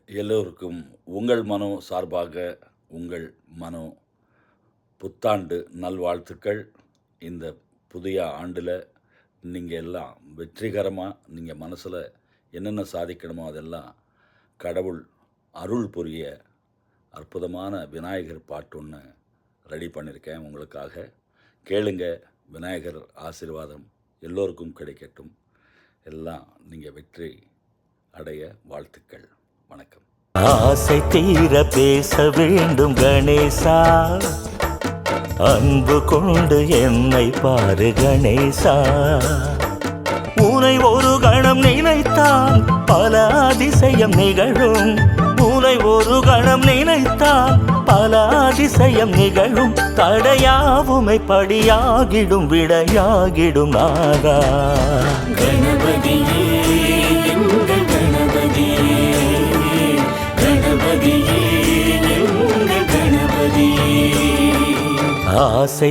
எல்லோருக்கும் உங்கள் மனோ சார்பாக உங்கள் மனோ புத்தாண்டு நல்வாழ்த்துக்கள். இந்த புதிய ஆண்டில் நீங்கள் எல்லாம் வெற்றிகரமாக நீங்கள் மனசில் என்னென்ன சாதிக்கணுமோ அதெல்லாம் கடவுள் அருள் புரிய அற்புதமான விநாயகர் பாட்டு ஒன்று ரெடி பண்ணியிருக்கேன் உங்களுக்காக. கேளுங்க. விநாயகர் ஆசீர்வாதம் எல்லோருக்கும் கிடைக்கட்டும். எல்லாம் நீங்கள் வெற்றி அடைய வாழ்த்துக்கள். வணக்கம். ஆசை தீர பேச வேண்டும் கணேசா, அன்பு கொண்டு என்னை பாரு கணேசா. உனை ஒரு கணம் நினைத்தால் பல அதிசயம் நிகழும். உனை ஒரு கணம் நினைத்தால் பல அதிசயம் நிகழும். தடையாவுமை படியாகிடும் விடையாகிடும் நாதா. கணபதியே எங்கள் கணபதியே, கணபதியே எங்கள் கணபதியே. ஆசை